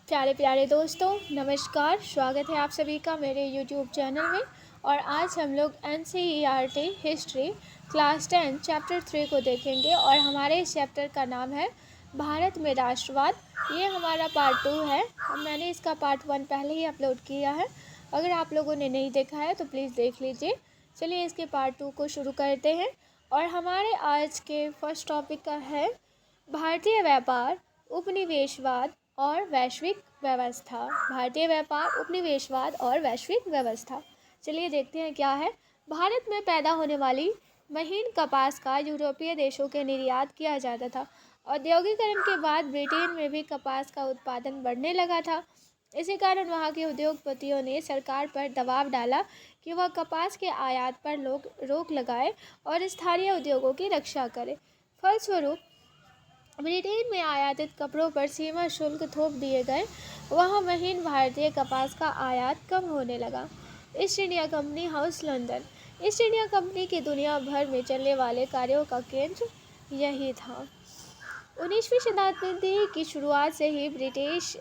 प्यारे प्यारे दोस्तों, नमस्कार। स्वागत है आप सभी का मेरे यूट्यूब चैनल में। और आज हम लोग NCERT हिस्ट्री क्लास 10 चैप्टर 3 को देखेंगे और हमारे इस चैप्टर का नाम है भारत में राष्ट्रवाद। ये हमारा पार्ट 2 है। मैंने इसका पार्ट 1 पहले ही अपलोड किया है। अगर आप लोगों ने नहीं देखा है तो प्लीज़ देख लीजिए। चलिए इसके पार्ट 2 को शुरू करते हैं। और हमारे आज के फर्स्ट टॉपिक का है भारतीय व्यापार, उपनिवेशवाद और वैश्विक व्यवस्था। भारतीय व्यापार, उपनिवेशवाद और वैश्विक व्यवस्था। चलिए देखते हैं क्या है। भारत में पैदा होने वाली महीन कपास का यूरोपीय देशों के निर्यात किया जाता था। औद्योगिकरण के बाद ब्रिटेन में भी कपास का उत्पादन बढ़ने लगा था। इसी कारण वहाँ के उद्योगपतियों ने सरकार पर दबाव डाला कि वह कपास के आयात पर रोक लगाए और स्थानीय उद्योगों की रक्षा करे। फलस्वरूप ब्रिटेन में आयातित कपड़ों पर सीमा शुल्क थोप दिए गए। वहाँ महीन भारतीय कपास का आयात कम होने लगा। East India company house London. East India company के दुनिया भर में चलने वाले कार्यों का केंद्र यही था। 19वीं शताब्दी की शुरुआत से ही ब्रिटिश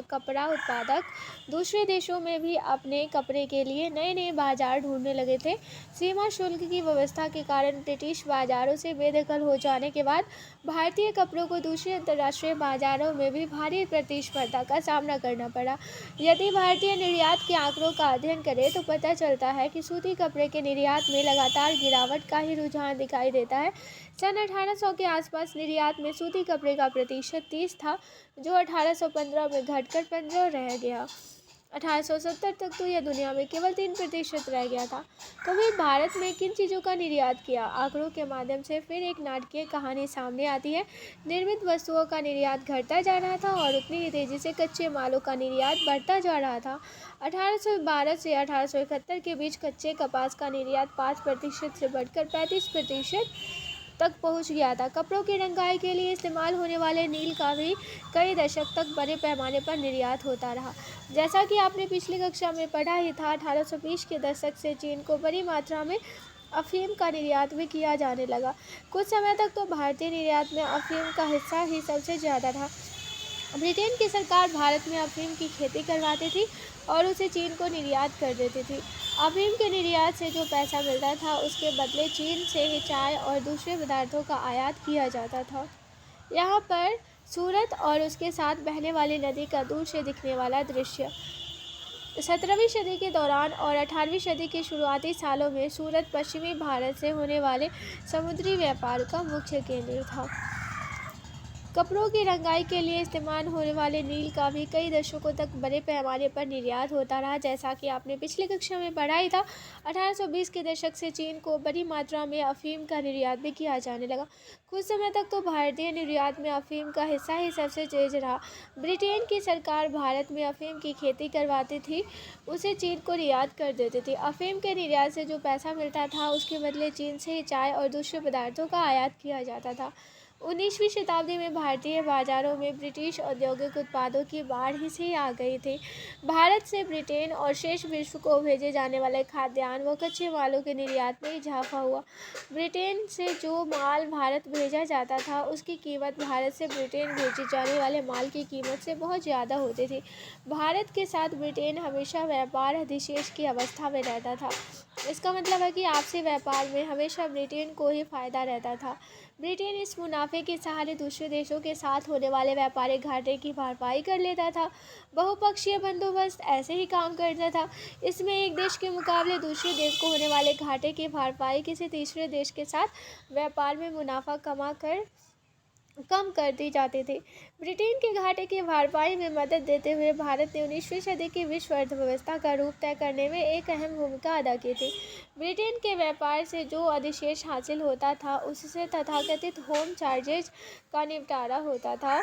कपड़ा उत्पादक दूसरे देशों में भी अपने कपड़े के लिए नए नए बाजार ढूंढने लगे थे। सीमा शुल्क की व्यवस्था के कारण ब्रिटिश बाजारों से बेदखल हो जाने के बाद भारतीय कपड़ों को दूसरे अंतर्राष्ट्रीय बाजारों में भी भारी प्रतिस्पर्धा का सामना करना पड़ा। यदि भारतीय निर्यात के आंकड़ों का अध्ययन करें तो पता चलता है कि सूती कपड़े के निर्यात में लगातार गिरावट का ही रुझान दिखाई देता है। सन 1800 के आसपास निर्यात में सूती कपड़े का प्रतिशत 30 था, जो 1815 में घटकर 15 रह गया। 1870 तक तो यह दुनिया में केवल 3% रह गया था। कभी भारत में किन चीज़ों का निर्यात किया? आंकड़ों के माध्यम से फिर एक नाटकीय कहानी सामने आती है। निर्मित वस्तुओं का निर्यात घटता जा रहा था और उतनी ही तेज़ी से कच्चे मालों का निर्यात बढ़ता जा रहा था। 1812 से 1871 के बीच कच्चे कपास का निर्यात 5% से बढ़कर 35% तक पहुंच गया था। कपड़ों की रंगाई के लिए इस्तेमाल होने वाले नील का भी कई दशक तक बड़े पैमाने पर निर्यात होता रहा। जैसा कि आपने पिछली कक्षा में पढ़ा ही था, 1820 के दशक से चीन को बड़ी मात्रा में अफीम का निर्यात भी किया जाने लगा। कुछ समय तक तो भारतीय निर्यात में अफीम का हिस्सा ही सबसे ज़्यादा था। ब्रिटेन की सरकार भारत में अफीम की खेती करवाती थी और उसे चीन को निर्यात कर देती थी। अफीम के निर्यात से जो पैसा मिलता था उसके बदले चीन से ही चाय और दूसरे पदार्थों का आयात किया जाता था। यहाँ पर सूरत और उसके साथ बहने वाली नदी का दूर से दिखने वाला दृश्य। 17वीं सदी के दौरान और 18वीं सदी के शुरुआती सालों में सूरत पश्चिमी भारत से होने वाले समुद्री व्यापार का मुख्य केंद्र था। कपड़ों की रंगाई के लिए इस्तेमाल होने वाले नील का भी कई दशकों तक बड़े पैमाने पर निर्यात होता रहा। जैसा कि आपने पिछली कक्षा में पढ़ा ही था, 1820 के दशक से चीन को बड़ी मात्रा में अफीम का निर्यात भी किया जाने लगा। कुछ समय तक तो भारतीय निर्यात में अफीम का हिस्सा ही सबसे तेज रहा। ब्रिटेन की सरकार भारत में अफीम की खेती करवाती थी, उसे चीन को निर्यात कर देती थी। अफीम के निर्यात से जो पैसा मिलता था उसके बदले चीन से ही चाय और दूसरे पदार्थों का आयात किया जाता था। 19वीं शताब्दी में भारतीय बाजारों में ब्रिटिश औद्योगिक उत्पादों की बाढ़ ही से आ गई थी। भारत से ब्रिटेन और शेष विश्व को भेजे जाने वाले खाद्यान्न व कच्चे मालों के निर्यात में इजाफा हुआ। ब्रिटेन से जो माल भारत भेजा जाता था उसकी कीमत भारत से ब्रिटेन भेजे जाने वाले माल की कीमत से बहुत ज़्यादा होती थी। भारत के साथ ब्रिटेन हमेशा व्यापार अधिशेष की अवस्था में रहता था। इसका मतलब है कि आपसी व्यापार में हमेशा ब्रिटेन को ही फायदा रहता था। ब्रिटेन इस मुनाफे के सहारे दूसरे देशों के साथ होने वाले व्यापारिक घाटे की भरपाई कर लेता था। बहुपक्षीय बंदोबस्त ऐसे ही काम करता था। इसमें एक देश के मुकाबले दूसरे देश को होने वाले घाटे की भरपाई किसी तीसरे देश के साथ व्यापार में मुनाफा कम कर दी जाती थी। ब्रिटेन के घाटे की भरपाई में मदद देते हुए भारत ने 19वीं सदी की विश्व अर्थव्यवस्था का रूप तय करने में एक अहम भूमिका अदा की थी। ब्रिटेन के व्यापार से जो अधिशेष हासिल होता था उससे तथाकथित होम चार्जेज का निपटारा होता था।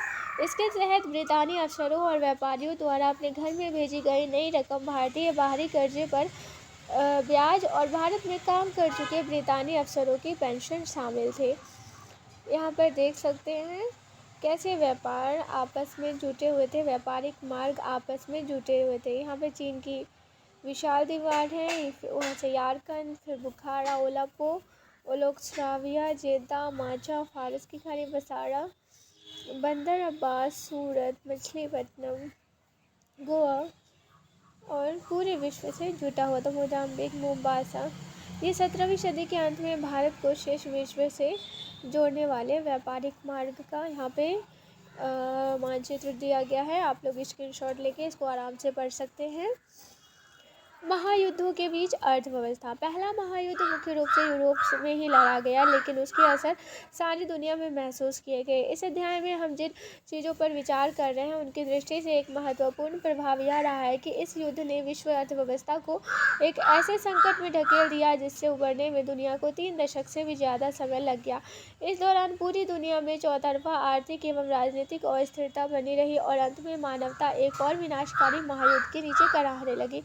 इसके तहत ब्रितानी अफसरों और व्यापारियों द्वारा अपने घर में भेजी गई नई रकम भारतीय बाहरी कर्जे पर ब्याज और भारत में काम कर चुके ब्रितानी अफसरों की पेंशन शामिल थे। यहाँ पर देख सकते हैं कैसे व्यापार आपस में जुटे हुए थे, व्यापारिक मार्ग आपस में जुटे हुए थे। यहाँ पे चीन की विशाल दीवार है, वहाँ से यारकंद, फिर बुखारा, ओलापो, ओलोकस्राविया, जेद्दा, माचा, फारस की खाड़ी, बसारा, बंदर अब्बास, सूरत, मछलीपट्टनम, गोवा और पूरे विश्व से जुटा हुआ था। मोजाम्बिक, मोम्बासा, ये 17वीं सदी के अंत में भारत को शेष विश्व से जोड़ने वाले व्यापारिक मार्ग का यहाँ पे मानचित्र दिया गया है। आप लोग स्क्रीनशॉट लेके इसको आराम से पढ़ सकते हैं। महायुद्धों के बीच अर्थव्यवस्था। पहला महायुद्ध मुख्य रूप से यूरोप में ही लड़ा गया, लेकिन उसके असर सारी दुनिया में महसूस किए गए। इस अध्याय में हम जिन चीज़ों पर विचार कर रहे हैं उनकी दृष्टि से एक महत्वपूर्ण प्रभाव यह रहा है कि इस युद्ध ने विश्व अर्थव्यवस्था को एक ऐसे संकट में ढकेल दिया जिससे उबरने में दुनिया को 3 दशक से भी ज़्यादा समय लग गया। इस दौरान पूरी दुनिया में चौतरफा आर्थिक एवं राजनीतिक अस्थिरता बनी रही और अंत में मानवता एक और विनाशकारी महायुद्ध के नीचे कराहने लगी।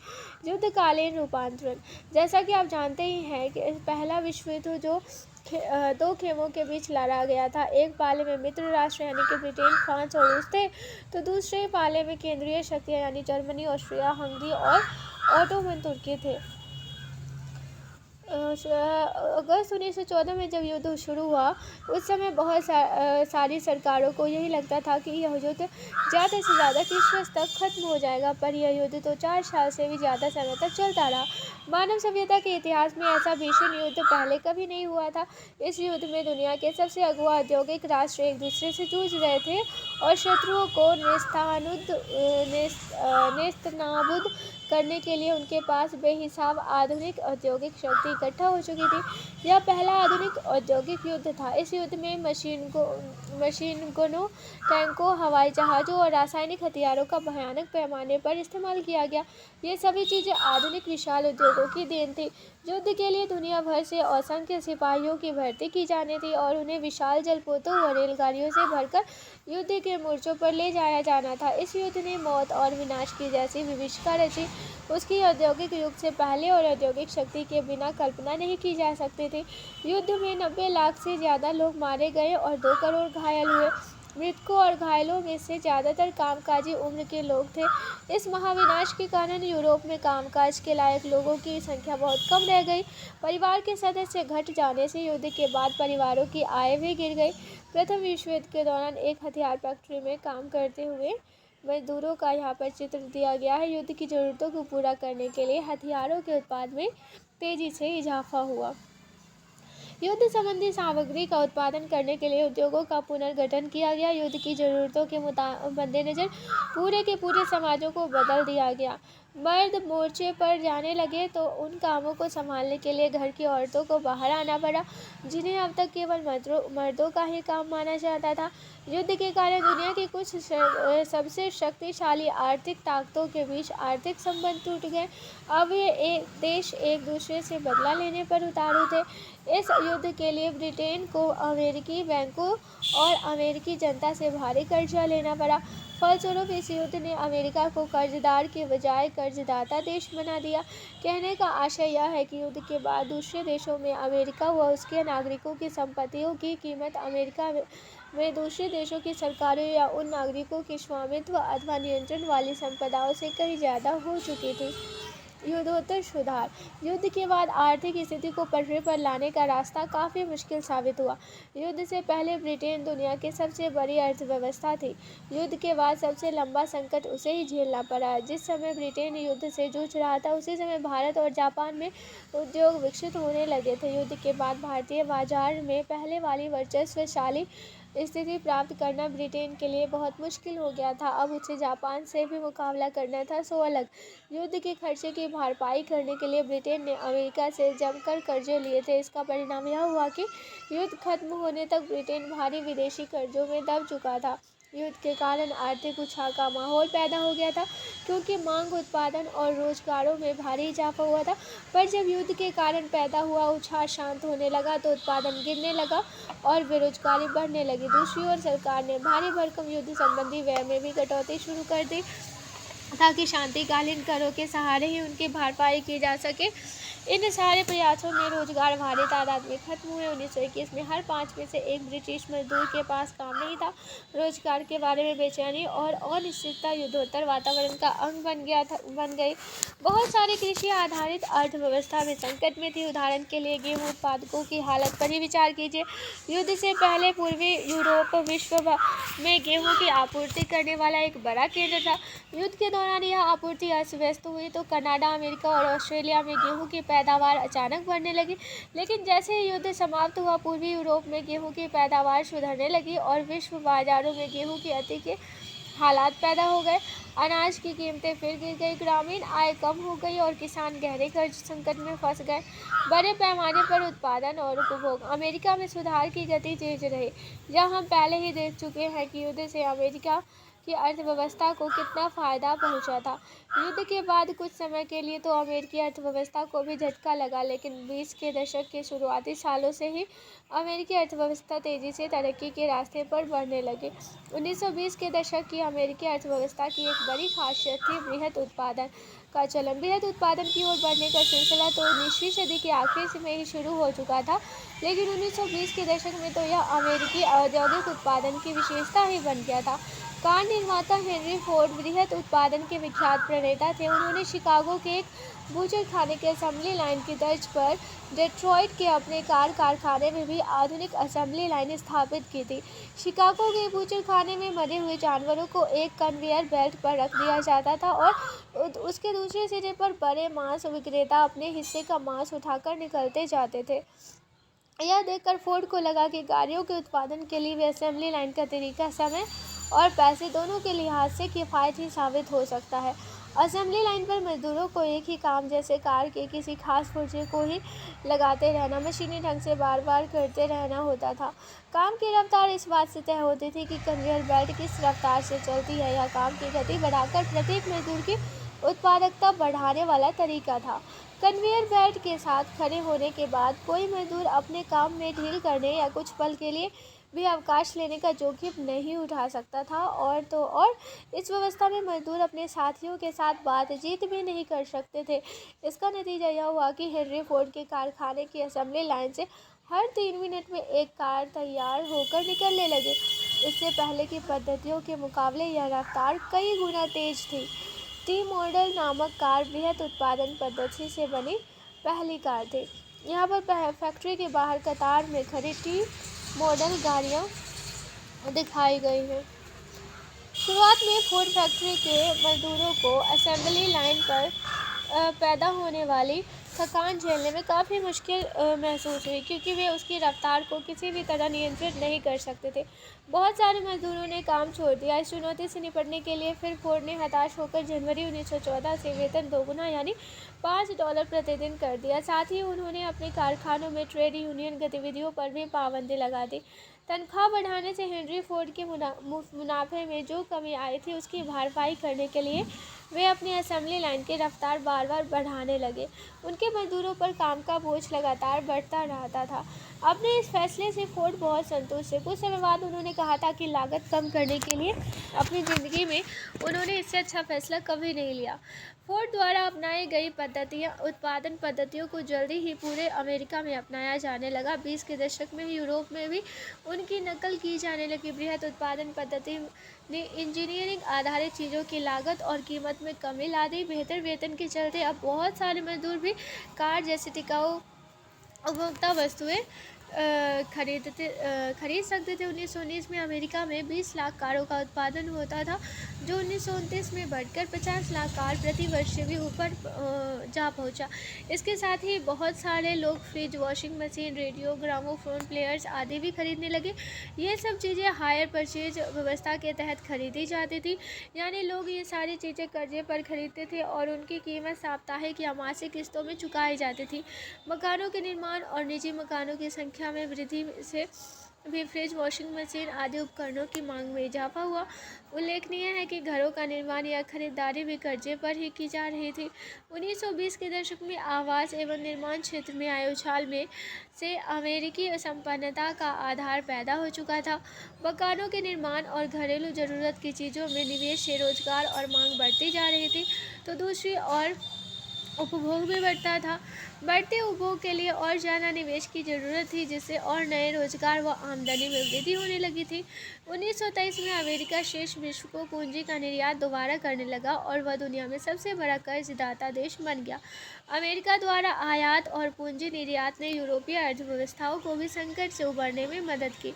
युद्धकालीन रूपांतरण। जैसा कि आप जानते ही हैं कि पहला विश्व युद्ध जो 2 खेमों के बीच लड़ा गया था, एक पाले में मित्र राष्ट्र यानी कि ब्रिटेन, फ्रांस और रूस थे, तो दूसरे पाले में केंद्रीय शक्तियां यानी जर्मनी, ऑस्ट्रिया, हंगरी और ऑटोमन तुर्की थे। अगस्त 1914 में जब युद्ध शुरू हुआ, उस समय बहुत सारी सरकारों को यही लगता था कि यह युद्ध ज़्यादा से ज़्यादा क्रिसमस तक खत्म हो जाएगा, पर यह युद्ध तो 4 साल से भी ज़्यादा समय तक चलता रहा। मानव सभ्यता के इतिहास में ऐसा भीषण युद्ध पहले कभी नहीं हुआ था। इस युद्ध में दुनिया के सबसे अगुआ औद्योगिक राष्ट्र एक दूसरे से जूझ रहे थे और शत्रुओं को नेस्तनाबूद करने के लिए उनके पास बेहिसाब आधुनिक औद्योगिक शक्ति इकट्ठा हो चुकी थी। यह पहला आधुनिक औद्योगिक युद्ध था। इस युद्ध में मशीन गनों, टैंकों, हवाई जहाज़ों और रासायनिक हथियारों का भयानक पैमाने पर इस्तेमाल किया गया। ये सभी चीज़ें आधुनिक विशाल उद्योगों की देन थी। युद्ध के लिए दुनिया भर से असंख्य सिपाहियों की भर्ती की जानी थी और उन्हें विशाल जलपोतों व रेलगाड़ियों से भरकर युद्ध के मोर्चों पर ले जाया जाना था। इस युद्ध ने मौत और विनाश की जैसी विभीषिका रची, उसकी औद्योगिक युग से पहले और औद्योगिक शक्ति के बिना कल्पना नहीं की जा सकती थी। युद्ध में 90 लाख से ज़्यादा लोग मारे गए और 2 करोड़ घायल हुए। मृतकों और घायलों में से ज़्यादातर कामकाजी उम्र के लोग थे। इस महाविनाश के कारण यूरोप में कामकाज के लायक लोगों की संख्या बहुत कम रह गई। परिवार के सदस्य घट जाने से युद्ध के बाद परिवारों की आय भी गिर गई। प्रथम विश्व युद्ध के दौरान एक हथियार फैक्ट्री में काम करते हुए मजदूरों का यहाँ पर चित्र दिया गया है। युद्ध की ज़रूरतों को पूरा करने के लिए हथियारों के उत्पाद में तेज़ी से इजाफा हुआ। युद्ध संबंधी सामग्री का उत्पादन करने के लिए उद्योगों का पुनर्गठन किया गया। युद्ध की ज़रूरतों के मद्देनज़र पूरे के पूरे समाजों को बदल दिया गया। मर्द मोर्चे पर जाने लगे तो उन कामों को संभालने के लिए घर की औरतों को बाहर आना पड़ा, जिन्हें अब तक केवल मर्दों का ही काम माना जाता था। युद्ध के कारण दुनिया की कुछ सबसे शक्तिशाली आर्थिक ताकतों के बीच आर्थिक संबंध टूट गए। अब ये देश एक दूसरे से बदला लेने पर उतारू थे। इस युद्ध के लिए ब्रिटेन को अमेरिकी बैंकों और अमेरिकी जनता से भारी कर्जा लेना पड़ा। फलस्वरूप इस युद्ध ने अमेरिका को कर्जदार के बजाय कर्जदाता देश बना दिया। कहने का आशय यह है कि युद्ध के बाद दूसरे देशों में अमेरिका व उसके नागरिकों की संपत्तियों की कीमत अमेरिका में दूसरे देशों की सरकारों या उन नागरिकों के स्वामित्व अथवा नियंत्रण वाली संपदाओं से कहीं ज़्यादा हो चुकी थी। युद्धोत्तर सुधार। युद्ध के बाद आर्थिक स्थिति को पटरी पर लाने का रास्ता काफ़ी मुश्किल साबित हुआ। युद्ध से पहले ब्रिटेन दुनिया की सबसे बड़ी अर्थव्यवस्था थी। युद्ध के बाद सबसे लंबा संकट उसे ही झेलना पड़ा। जिस समय ब्रिटेन युद्ध से जूझ रहा था, उसी समय भारत और जापान में उद्योग विकसित होने लगे थे। युद्ध के बाद भारतीय बाजार में पहले वाली वर्चस्वशाली स्थिति प्राप्त करना ब्रिटेन के लिए बहुत मुश्किल हो गया था। अब उसे जापान से भी मुकाबला करना था, सो अलग। युद्ध के खर्चे की भरपाई करने के लिए ब्रिटेन ने अमेरिका से जमकर कर्जे लिए थे। इसका परिणाम यह हुआ कि युद्ध खत्म होने तक ब्रिटेन भारी विदेशी कर्जों में दब चुका था। युद्ध के कारण आर्थिक उछाल का माहौल पैदा हो गया था, क्योंकि मांग, उत्पादन और रोजगारों में भारी इजाफा हुआ था। पर जब युद्ध के कारण पैदा हुआ उछाल शांत होने लगा तो उत्पादन गिरने लगा और बेरोजगारी बढ़ने लगी। दूसरी ओर सरकार ने भारी भरकम युद्ध संबंधी व्यय में भी कटौती शुरू कर दी, ताकि शांतिकालीन करों के सहारे ही उनकी भरपाई की जा सके। इन सारे प्रयासों में रोजगार भारी तादाद में खत्म हुए। 1921 में हर 5 में से एक ब्रिटिश मजदूर के पास काम नहीं था। रोजगार के बारे में बेचैनी और अनिश्चितता युद्धोत्तर वातावरण का अंग बन गई। बहुत सारी कृषि आधारित अर्थव्यवस्था में संकट में थी। उदाहरण के लिए गेहूं उत्पादकों की हालत पर ही विचार कीजिए। युद्ध से पहले पूर्वी यूरोप विश्व में गेहूं की आपूर्ति करने वाला एक बड़ा केंद्र था। युद्ध के दौरान यह आपूर्ति अस्त व्यस्त हुई तो कनाडा, अमेरिका और ऑस्ट्रेलिया में गेहूं की पैदावार अचानक बढ़ने लगी। लेकिन जैसे ही युद्ध समाप्त हुआ, पूर्वी यूरोप में गेहूं की पैदावार सुधरने लगी और विश्व बाजारों में गेहूं की अति के हालात पैदा हो गए। अनाज की कीमतें फिर गिर गई, ग्रामीण आय कम हो गई और किसान गहरे कर्ज संकट में फंस गए। बड़े पैमाने पर उत्पादन और उपभोग। अमेरिका में सुधार की गति तेज रही। जहां हम पहले ही देख चुके हैं कि युद्ध से अमेरिका की अर्थव्यवस्था को कितना फायदा पहुंचा था। युद्ध के बाद कुछ समय के लिए तो अमेरिकी अर्थव्यवस्था को भी झटका लगा, लेकिन 20 के दशक के शुरुआती सालों से ही अमेरिकी अर्थव्यवस्था तेजी से तरक्की के रास्ते पर बढ़ने लगी। 1920 के दशक की अमेरिकी अर्थव्यवस्था की एक बड़ी खासियत थी बृहत उत्पादन का चलन। बृहत उत्पादन की ओर बढ़ने का सिलसिला तो 19वीं सदी के आखिर में ही शुरू हो चुका था, लेकिन 1920 के दशक में तो यह अमेरिकी औद्योगिक उत्पादन की विशेषता ही बन गया था। कार निर्माता हेनरी फोर्ड बृहत उत्पादन के विख्यात प्रणेता थे। उन्होंने शिकागो के एक बूचर खाने के असेंबली लाइन की तर्ज पर डेट्रॉइट के अपने कार कारखाने में भी आधुनिक असेंबली लाइन स्थापित की थी। शिकागो के बूचर खाने में मरे हुए जानवरों को एक कन्वेयर बेल्ट पर रख दिया जाता था और उसके दूसरे सिरे पर बड़े मांस विक्रेता अपने हिस्से का मांस उठाकर निकलते जाते थे। यह देखकर फोर्ड को लगा कि गाड़ियों के उत्पादन के लिए भी असेंबली लाइन का तरीका समय और पैसे दोनों के लिहाज से किफ़ायती साबित हो सकता है। असेंबली लाइन पर मजदूरों को एक ही काम, जैसे कार के किसी खास पुर्जे को ही लगाते रहना, मशीनी ढंग से बार बार करते रहना होता था। काम की रफ्तार इस बात से तय होती थी कि कन्वेयर बेल्ट किस रफ्तार से चलती है। यह काम की गति बढ़ाकर प्रत्येक मजदूर की उत्पादकता बढ़ाने वाला तरीका था। कन्वेयर बेल्ट के साथ खड़े होने के बाद कोई मजदूर अपने काम में ढील करने या कुछ पल के लिए भी अवकाश लेने का जोखिम नहीं उठा सकता था। और इस व्यवस्था में मजदूर अपने साथियों के साथ बातचीत भी नहीं कर सकते थे। इसका नतीजा यह हुआ कि हेनरी फोर्ड के कारखाने की असेंबली लाइन से हर 3 मिनट में एक कार तैयार होकर निकलने लगी। इससे पहले की पद्धतियों के मुकाबले यह रफ्तार कई गुना तेज थी। टी मॉडल नामक कार बृहत उत्पादन पद्धति से बनी पहली कार थी। यहाँ पर फैक्ट्री के बाहर कतार में खड़ी टी मॉडल गाड़ियाँ दिखाई गई हैं। शुरुआत में फोर्ड फैक्ट्री के मजदूरों को असेंबली लाइन पर पैदा होने वाली थकान झेलने में काफ़ी मुश्किल महसूस हुई, क्योंकि वे उसकी रफ्तार को किसी भी तरह नियंत्रित नहीं कर सकते थे। बहुत सारे मजदूरों ने काम छोड़ दिया। इस चुनौती से निपटने के लिए फिर फोर्ड ने हताश होकर जनवरी 1914 से वेतन दोगुना यानी $5 प्रतिदिन कर दिया। साथ ही उन्होंने अपने कारखानों में ट्रेड यूनियन गतिविधियों पर भी पाबंदी लगा दी। तनख्वाह बढ़ाने से हेनरी फोर्ड के मुनाफे में जो कमी आई थी, उसकी भरपाई करने के लिए वे अपनी असेंबली लाइन की रफ्तार बार बार बढ़ाने लगे। उनके मजदूरों पर काम का बोझ लगातार बढ़ता रहता था। अपने इस फैसले से फोर्ड बहुत संतुष्ट थे। कुछ समय बाद उन्होंने कहा था कि लागत कम करने के लिए अपनी ज़िंदगी में उन्होंने इससे अच्छा फैसला कभी नहीं लिया। फोर्ड द्वारा अपनाई गई उत्पादन पद्धतियों को जल्दी ही पूरे अमेरिका में अपनाया जाने लगा। 20 के दशक में यूरोप में भी उनकी नकल की जाने लगी। बृहत उत्पादन पद्धति ने इंजीनियरिंग आधारित चीज़ों की लागत और कीमत में कमी ला दी। बेहतर वेतन के चलते अब बहुत सारे मजदूर भी कार जैसी टिकाऊ उपभोक्ता वस्तुएं खरीद सकते थे। 1919 में अमेरिका में 20 लाख कारों का उत्पादन होता था, जो 1929 में बढ़कर 50 लाख कार प्रति वर्ष से भी ऊपर जा पहुंचा। इसके साथ ही बहुत सारे लोग fridge, washing machine, radio, gramophone players आदि भी खरीदने लगे। ये सब चीज़ें हायर परचेज व्यवस्था के तहत खरीदी जाती थी, यानी लोग ये सारी चीज़ें कर्जे पर खरीदते थे और उनकी कीमत साप्ताहिक या मासिक किस्तों में चुकाई जाती थी। मकानों के निर्माण और निजी मकानों की संख्या में वृद्धि से भी फ्रिज, वॉशिंग मशीन आदि उपकरणों की मांग में इजाफा हुआ। उल्लेखनीय है कि घरों का निर्माण या खरीदारी भी कर्जे पर ही की जा रही थी। 1920 के दशक में आवास एवं निर्माण क्षेत्र में आए उछाल में से अमेरिकी संपन्नता का आधार पैदा हो चुका था। मकानों के निर्माण और घरेलू जरूरत की चीज़ों में निवेश से रोजगार और मांग बढ़ती जा रही थी। तो दूसरी ओर उपभोग भी बढ़ता था। बढ़ते उपभोग के लिए और ज़्यादा निवेश की ज़रूरत थी, जिससे और नए रोजगार व आमदनी में वृद्धि होने लगी थी। 1923 में अमेरिका शेष विश्व को पूंजी का निर्यात दोबारा करने लगा और वह दुनिया में सबसे बड़ा कर्जदाता देश बन गया। अमेरिका द्वारा आयात और पूंजी निर्यात ने यूरोपीय अर्थव्यवस्थाओं को भी संकट से उबरने में मदद की।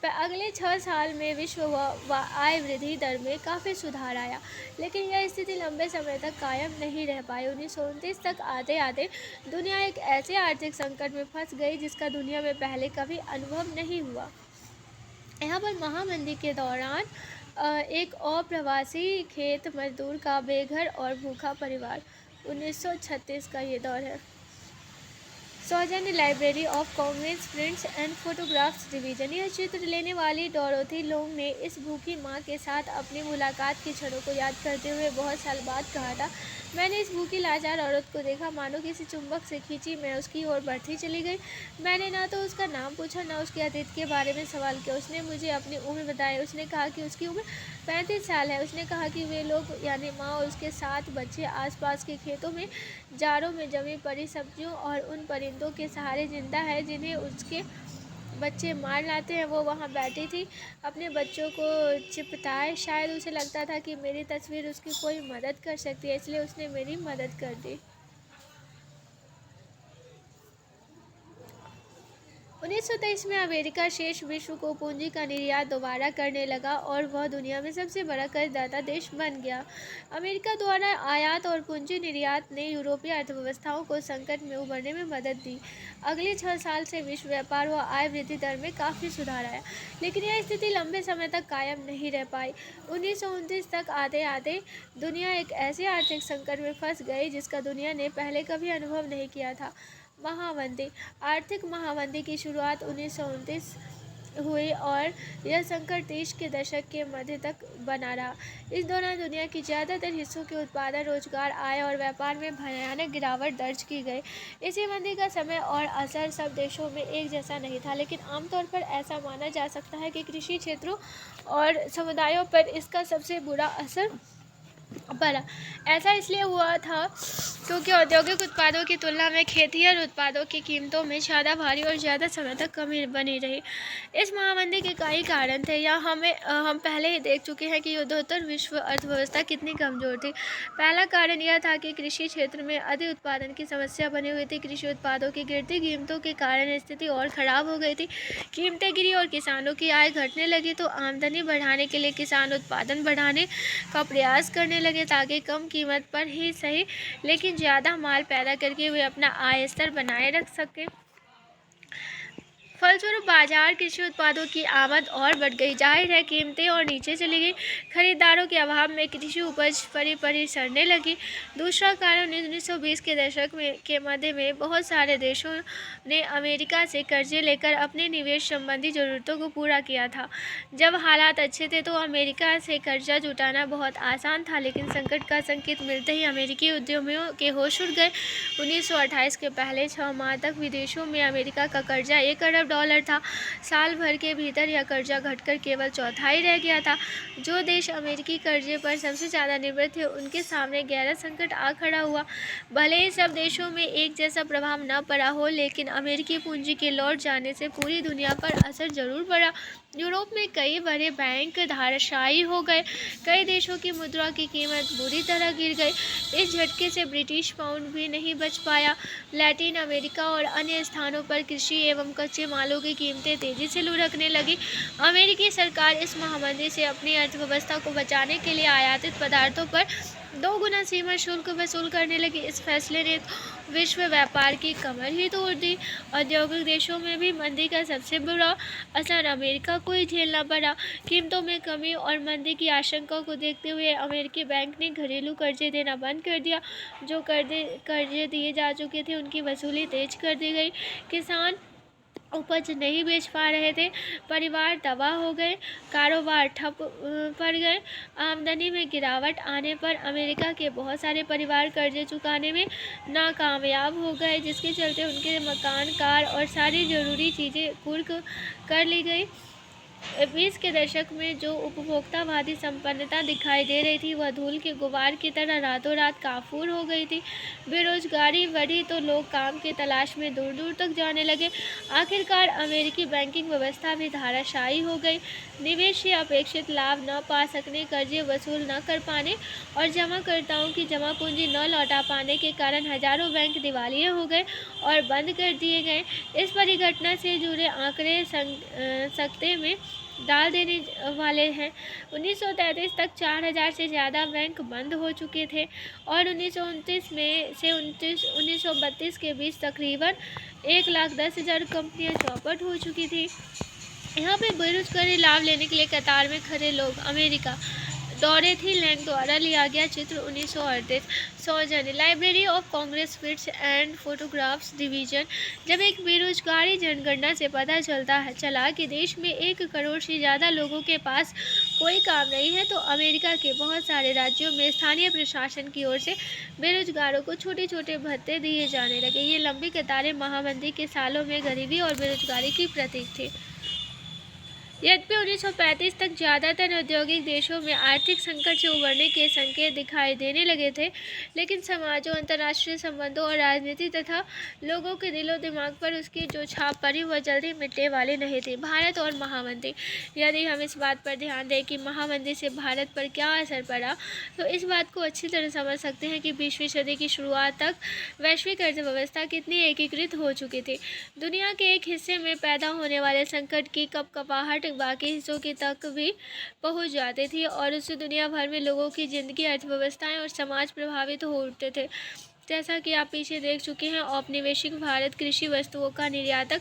अगले 6 साल में विश्व व आय वृद्धि दर में काफ़ी सुधार आया, लेकिन यह स्थिति लंबे समय तक कायम नहीं रह पाई। 1929 तक आते आते दुनिया एक ऐसे आर्थिक संकट में फंस गई जिसका दुनिया में पहले कभी अनुभव नहीं हुआ। यहाँ पर महामंदी के दौरान एक अप्रवासी खेत मजदूर का बेघर और भूखा परिवार, 1936 का ये दौर है। सौजन्य library of Congress prints and photographs division. यह चित्र लेने वाली डोरोथी लोंग ने इस भूखी माँ के साथ अपनी मुलाकात के क्षणों को याद करते हुए बहुत साल बाद कहा था, मैंने इस भूखी लाचार औरत को देखा, मानो किसी चुंबक से खींची मैं उसकी ओर बढ़ती चली गई। मैंने ना तो उसका नाम पूछा, ना उसके अतीत के बारे में सवाल किया। उसने मुझे अपनी उम्र बताई। उसने कहा कि उसकी उम्र 35 साल है। उसने कहा कि वे लोग यानी माँ और उसके 7 बच्चे आसपास के खेतों में जाड़ों में जमी पड़ी सब्जियों और उन परिंदों के सहारे जिंदा है जिन्हें उसके बच्चे मार लाते हैं। वो वहाँ बैठी थी अपने बच्चों को चिपटाए। शायद उसे लगता था कि मेरी तस्वीर उसकी कोई मदद कर सकती है, इसलिए उसने मेरी मदद कर दी। 1923 में अमेरिका शेष विश्व को पूंजी का निर्यात दोबारा करने लगा और वह दुनिया में सबसे बड़ा कर्जदाता देश बन गया। अमेरिका द्वारा आयात और पूंजी निर्यात ने यूरोपीय अर्थव्यवस्थाओं को संकट में उबरने में मदद दी। अगले 6 साल से विश्व व्यापार व आय वृद्धि दर में काफ़ी सुधार आया, लेकिन यह स्थिति लंबे समय तक कायम नहीं रह पाई। 1929 तक आते आते दुनिया एक ऐसे आर्थिक संकट में फंस गई जिसका दुनिया ने पहले कभी अनुभव नहीं किया था। महामंदी। आर्थिक महामंदी की शुरुआत 1929 हुई और यह संकट 30 के दशक के मध्य तक बना रहा। इस दौरान दुनिया की ज़्यादातर हिस्सों के उत्पादन, रोजगार, आय और व्यापार में भयानक गिरावट दर्ज की गई। इसी मंदी का समय और असर सब देशों में एक जैसा नहीं था, लेकिन आमतौर पर ऐसा माना जा सकता है कि कृषि क्षेत्रों और समुदायों पर इसका सबसे बुरा असर पड़ा। ऐसा इसलिए हुआ था क्योंकि औद्योगिक उत्पादों की तुलना में खेतिहर उत्पादों की कीमतों में ज़्यादा भारी और ज़्यादा समय तक कमी बनी रही। इस महामंदी के कई कारण थे। यह हम पहले ही देख चुके हैं कि युद्धोत्तर विश्व अर्थव्यवस्था कितनी कमज़ोर थी। पहला कारण यह था कि कृषि क्षेत्र में अधिक उत्पादन की समस्या बनी हुई थी। कृषि उत्पादों की गिरती कीमतों के कारण स्थिति और ख़राब हो गई थी। कीमतें गिरी और किसानों की आय घटने लगी, तो आमदनी बढ़ाने के लिए किसान उत्पादन बढ़ाने का प्रयास करने लगे ताकि कम कीमत पर ही सही लेकिन ज़्यादा माल पैदा करके वे अपना आय स्तर बनाए रख सकें। फलस्वरूप बाजार कृषि उत्पादों की आमद और बढ़ गई। जाहिर है कीमतें और नीचे चली गई। खरीदारों के अभाव में कृषि उपज परी सड़ने लगी। दूसरा कारण 1920 के दशक के मध्य में बहुत सारे देशों ने अमेरिका से कर्जे लेकर अपने निवेश संबंधी ज़रूरतों को पूरा किया था। जब हालात अच्छे थे तो अमेरिका से कर्जा जुटाना बहुत आसान था, लेकिन संकट का संकेत मिलते ही अमेरिकी उद्यमियों के होश उड़ गए। 1928 के पहले 6 माह तक विदेशों में अमेरिका का कर्जा $1 अरब था। साल भर के भीतर यह कर्जा घटकर केवल चौथाई रह गया था। जो देश अमेरिकी कर्जे पर सबसे ज़्यादा निर्भर थे, उनके सामने गहरा संकट आ खड़ा हुआ। भले ही सब देशों में एक जैसा प्रभाव न पड़ा हो, लेकिन अमेरिकी पूंजी के लौट जाने से पूरी दुनिया पर असर जरूर पड़ा। यूरोप में कई बड़े बैंक धाराशायी हो गए। कई देशों की मुद्रा की कीमत बुरी तरह गिर गई। इस झटके से ब्रिटिश पाउंड भी नहीं बच पाया। लैटिन अमेरिका और अन्य स्थानों पर कृषि एवं कच्चे मालों की कीमतें तेजी से लुढ़कने लगी। अमेरिकी सरकार इस महामंदी से अपनी अर्थव्यवस्था को बचाने के लिए आयातित पदार्थों पर 2 गुना सीमा शुल्क वसूल करने लगी। इस फैसले ने विश्व व्यापार की कमर ही तोड़ दी। औद्योगिक देशों में भी मंदी का सबसे बुरा असर अमेरिका को ही झेलना पड़ा। कीमतों में कमी और मंदी की आशंका को देखते हुए अमेरिकी बैंक ने घरेलू कर्जे देना बंद कर दिया। जो कर्जे दिए जा चुके थे उनकी वसूली तेज कर दी गई। किसान उपज नहीं बेच पा रहे थे। परिवार तबाह हो गए। कारोबार ठप पड़ गए। आमदनी में गिरावट आने पर अमेरिका के बहुत सारे परिवार कर्जे चुकाने में नाकामयाब हो गए, जिसके चलते उनके मकान, कार और सारी ज़रूरी चीज़ें कुर्क कर ली गई। 20 के दशक में जो उपभोक्तावादी संपन्नता दिखाई दे रही थी वह धूल के गुबार की तरह रातों रात काफूर हो गई थी। बेरोजगारी बढ़ी तो लोग काम की तलाश में दूर दूर तक जाने लगे। आखिरकार अमेरिकी बैंकिंग व्यवस्था भी धाराशायी हो गई। निवेशी अपेक्षित लाभ न पा सकने, कर्जे वसूल न कर पाने और जमाकर्ताओं की जमा पूंजी न लौटा पाने के कारण हजारों बैंक दिवालिया हो गए और बंद कर दिए गए। इस परिघटना से जुड़े आंकड़े सकते में डाल देने वाले हैं। 1933 तक 4000 से ज़्यादा बैंक बंद हो चुके थे और 1929 में से 1932 के बीच तकरीबन 1,10,000 कंपनियां चौपट हो चुकी थी। यहाँ पे बेरोजगारी लाभ लेने के लिए कतार में खड़े लोग अमेरिका डोरोथी लैंग द्वारा लिया गया चित्र 1938। सौजन्य library of Congress fits and photographs division. जब एक बेरोजगारी जनगणना से पता चला कि देश में 1 करोड़ से ज़्यादा लोगों के पास कोई काम नहीं है, तो अमेरिका के बहुत सारे राज्यों में स्थानीय प्रशासन की ओर से बेरोजगारों को छोटे छोटे भत्ते दिए जाने लगे। ये लंबी कतारें महामंदी के सालों में गरीबी और बेरोजगारी की प्रतीक थी। यद्यपि 1935 तक ज़्यादातर औद्योगिक देशों में आर्थिक संकट से उबरने के संकेत दिखाई देने लगे थे, लेकिन समाजों, अंतर्राष्ट्रीय संबंधों और राजनीति तथा लोगों के दिलो दिमाग पर उसकी जो छाप पड़ी वह जल्दी मिटने वाली नहीं थी। भारत और महामंदी। यदि हम इस बात पर ध्यान दें कि महामंदी से भारत पर क्या असर पड़ा, तो इस बात को अच्छी तरह समझ सकते हैं कि 20वीं सदी की शुरुआत तक वैश्विक अर्थव्यवस्था कितनी एकीकृत हो चुकी थी। दुनिया के एक हिस्से में पैदा होने वाले संकट की कपकपाहट बाकी हिस्सों की तक भी पहुंच जाती थी और उससे दुनिया भर में लोगों की जिंदगी, अर्थव्यवस्थाएं और समाज प्रभावित हो उठते थे। जैसा कि आप पीछे देख चुके हैं, औपनिवेशिक भारत कृषि वस्तुओं का निर्यातक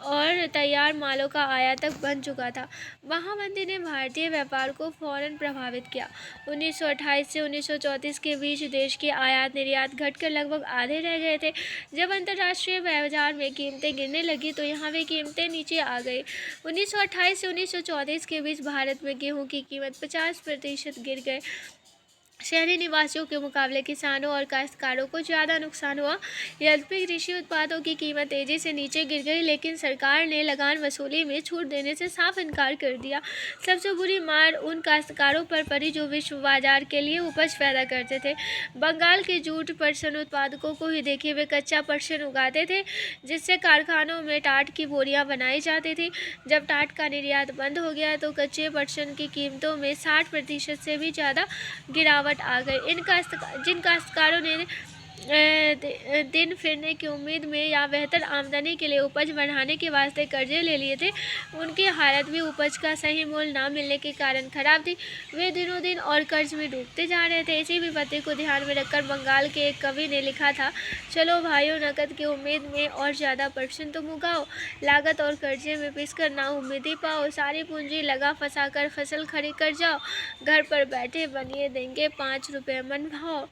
और तैयार मालों का आयातक बन चुका था। महामंदी ने भारतीय व्यापार को फौरन प्रभावित किया। 1928 से 1934 के बीच देश के आयात निर्यात घटकर लगभग आधे रह गए थे। जब अंतर्राष्ट्रीय बाजार में कीमतें गिरने लगी तो यहाँ भी कीमतें नीचे आ गई। 1928 से 1934 के बीच भारत में गेहूं की कीमत 50% गिर गए। शहरी निवासियों के मुकाबले किसानों और काश्तकारों को ज़्यादा नुकसान हुआ। यद्यपि कृषि उत्पादों की कीमत तेज़ी से नीचे गिर गई, लेकिन सरकार ने लगान वसूली में छूट देने से साफ इनकार कर दिया। सबसे बुरी मार उन काश्तकारों पर पड़ी जो विश्व बाजार के लिए उपज पैदा करते थे। बंगाल के जूट पटसन उत्पादकों को ही देखिए, वे कच्चा पटसन उगाते थे जिससे कारखानों में टाट की बोरियां बनाई जाती थी। जब टाट का निर्यात बंद हो गया तो कच्चे पटसन की कीमतों में 60% से भी ज़्यादा गिरावट आ गई। जिन काश्तकारों ने दिन फिरने की उम्मीद में या बेहतर आमदनी के लिए उपज बढ़ाने के वास्ते कर्जे ले लिए थे, उनकी हालत भी उपज का सही मूल्य न मिलने के कारण खराब थी। वे दिनों दिन और कर्ज में डूबते जा रहे थे। इसी विपत्ति को ध्यान में रखकर बंगाल के एक कवि ने लिखा था, चलो भाइयों नकद की उम्मीद में और ज़्यादा पटसन तुम उगाओ, लागत और कर्जे में पिसकर ना उम्मीदी पाओ, सारी पूंजी लगा फंसा कर फसल खरीद कर जाओ, घर पर बैठे बनिए देंगे 5 रुपये मन भाव।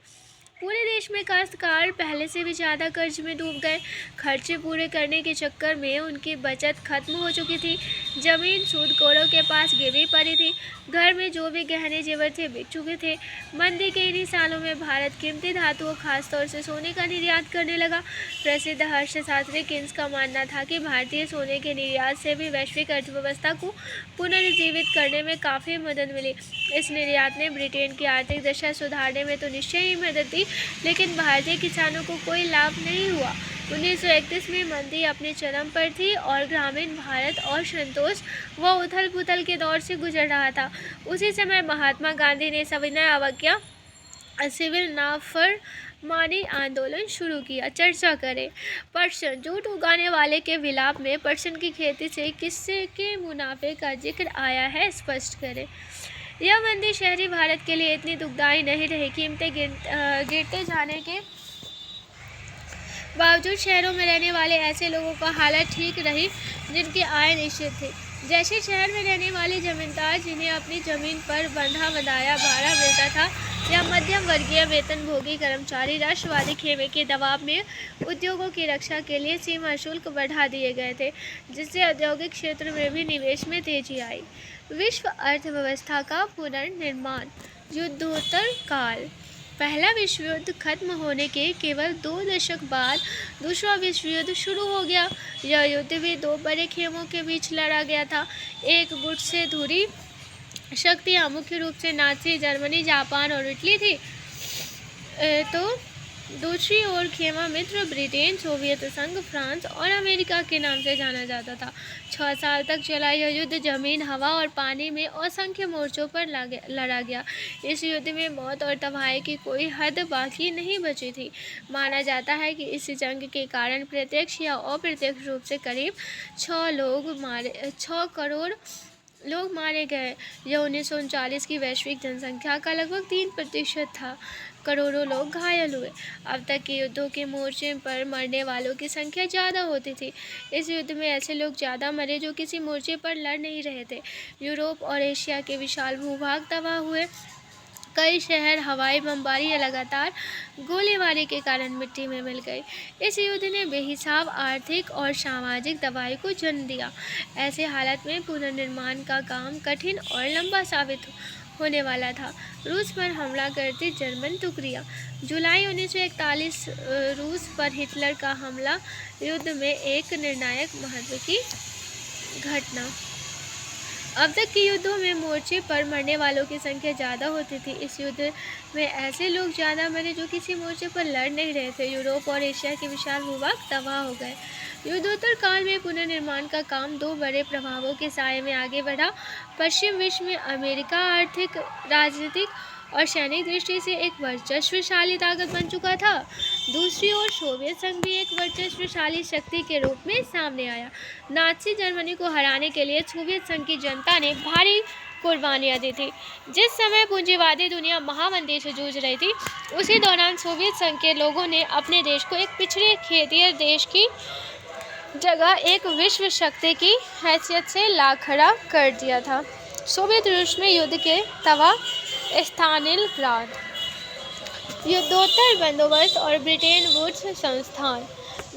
पूरे देश में काश्तकार पहले से भी ज़्यादा कर्ज में डूब गए। खर्चे पूरे करने के चक्कर में उनकी बचत खत्म हो चुकी थी। ज़मीन सूदखोरों के पास गिरवी पड़ी थी। घर में जो भी गहने जेवर थे बिक चुके थे। मंदी के इन्हीं सालों में भारत कीमती धातुओं, खासतौर से सोने का निर्यात करने लगा। प्रसिद्ध अर्थशास्त्री किन्स का मानना था कि भारतीय सोने के निर्यात से भी वैश्विक अर्थव्यवस्था को पुनर्जीवित करने में काफ़ी मदद मिली। इस निर्यात ने ब्रिटेन की आर्थिक दशा सुधारने में तो निश्चय ही मदद दी, लेकिन भारतीय किसानों को कोई लाभ नहीं हुआ। 1931 में मंदी अपने चरम पर थी और ग्रामीण भारत असंतोष व उथल पुथल के दौर से गुजर रहा था। उसी समय महात्मा गांधी ने सविनय अवज्ञा सिविल नाफरमानी आंदोलन शुरू किया। चर्चा करें। पटसन। जूट उगाने वाले के विलाप में पटसन की खेती से किससे के मुनाफे का जिक्र आया है, स्पष्ट करें। यह मंदी शहरी भारत के लिए इतनी दुखदायी नहीं रही। कीमतें गिरते जाने के बावजूद शहरों में रहने वाले ऐसे लोगों का हालत ठीक रही जिनकी आय निश्चित थी। जैसे शहर में रहने वाले जमींदार जिन्हें अपनी जमीन पर बंधा बंधाया भाड़ा मिलता था, या मध्यम वर्गीय वेतनभोगी कर्मचारी राष्ट्रवादी खेमे के दबाव में उद्योगों की रक्षा के लिए सीमा शुल्क बढ़ा दिए गए थे, जिससे औद्योगिक क्षेत्र में भी निवेश में तेजी आई। विश्व अर्थव्यवस्था का पुनर्निर्माण। युद्धोत्तर काल। पहला विश्व युद्ध खत्म होने के केवल 2 दशक बाद दूसरा विश्व युद्ध शुरू हो गया। यह युद्ध भी 2 बड़े खेमों के बीच लड़ा गया था। एक गुट से धुरी शक्तियाँ मुख्य रूप से नाज़ी जर्मनी, जापान और इटली थी, तो दूसरी ओर खेमा मित्र ब्रिटेन, सोवियत संघ, फ्रांस और अमेरिका के नाम से जाना जाता था। 6 साल तक चला यह युद्ध जमीन, हवा और पानी में असंख्य मोर्चों पर लड़ा गया। इस युद्ध में मौत और तबाही की कोई हद बाकी नहीं बची थी। माना जाता है कि इस जंग के कारण प्रत्यक्ष या अप्रत्यक्ष रूप से करीब 6 करोड़ लोग मारे गए। यह 1939 की वैश्विक जनसंख्या का लगभग 3% था। करोड़ों लोग घायल हुए। अब तक के युद्धों के मोर्चे पर मरने वालों की संख्या ज़्यादा होती थी। इस युद्ध में ऐसे लोग ज़्यादा मरे जो किसी मोर्चे पर लड़ नहीं रहे थे। यूरोप और एशिया के विशाल भूभाग तबाह हुए। कई शहर हवाई बमबारी या लगातार गोलीबारी के कारण मिट्टी में मिल गए। इस युद्ध ने बेहिसाब आर्थिक और सामाजिक तबाही को जन्म दिया। ऐसे हालात में पुनर्निर्माण का काम कठिन और लंबा साबित होने वाला था। रूस पर हमला करती जर्मन टुकड़ियाँ। जुलाई 1941 रूस पर हिटलर का हमला युद्ध में एक निर्णायक महत्व की घटना। अब तक के युद्धों में मोर्चे पर मरने वालों की संख्या ज़्यादा होती थी। इस युद्ध में ऐसे लोग ज़्यादा मरे जो किसी मोर्चे पर लड़ नहीं रहे थे। यूरोप और एशिया के विशाल भूभाग तबाह हो गए। युद्धोत्तर काल में पुनर्निर्माण का काम 2 बड़े प्रभावों के साये में आगे बढ़ा। पश्चिम विश्व में अमेरिका आर्थिक, राजनीतिक और सैनिक दृष्टि से एक वर्चस्वशाली ताकत बन चुका था। दूसरी ओर सोवियत संघ भी एक वर्चस्वशाली शक्ति के रूप में सामने आया। नाज़ी जर्मनी को हराने के लिए सोवियत संघ की जनता ने भारी कुर्बानियां दी थी। जिस समय पूंजीवादी दुनिया महामंदी से जूझ रही थी, उसी दौरान सोवियत संघ के लोगों ने अपने देश को एक पिछड़े खेतीय देश की जगह एक विश्व शक्ति की हैसियत से ला खड़ा कर दिया था। सोवियत रूस में युद्ध के तवा स्टालिनग्राद, युद्धोत्तर बंदोबस्त और ब्रिटेन वुड्स संस्थान।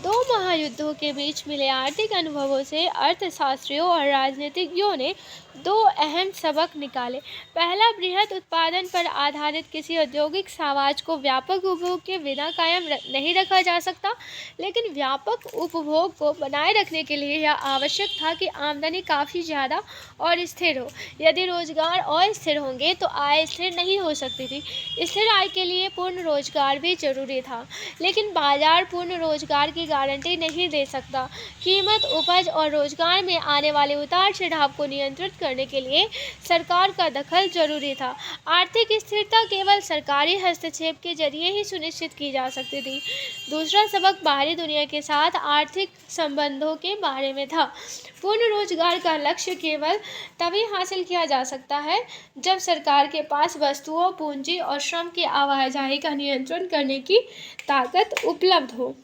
2 महायुद्धों के बीच मिले आर्थिक अनुभवों से अर्थशास्त्रियों और राजनीतिज्ञों ने 2 अहम सबक निकाले। पहला, बृहत उत्पादन पर आधारित किसी औद्योगिक साम्राज्य को व्यापक उपभोग के बिना कायम नहीं रखा जा सकता, लेकिन व्यापक उपभोग को बनाए रखने के लिए यह आवश्यक था कि आमदनी काफ़ी ज़्यादा और स्थिर हो। यदि रोजगार अस्थिर होंगे तो आय स्थिर नहीं हो सकती थी। स्थिर आय के लिए पूर्ण रोजगार भी जरूरी था, लेकिन बाजार पूर्ण रोजगार की गारंटी नहीं दे सकता। कीमत, उपज और रोजगार में आने वाले उतार चढ़ाव को नियंत्रित करने के लिए सरकार का दखल जरूरी था। आर्थिक स्थिरता केवल सरकारी हस्तक्षेप के जरिए ही सुनिश्चित की जा सकती थी। दूसरा सबक बाहरी दुनिया के साथ आर्थिक संबंधों के बारे में था। पूर्ण रोजगार का लक्ष्य केवल तभी हासिल किया जा सकता है जब सरकार के पास वस्तुओं, पूंजी और श्रम की आवाजाही का नियंत्रण करने की ताकत उपलब्ध हो।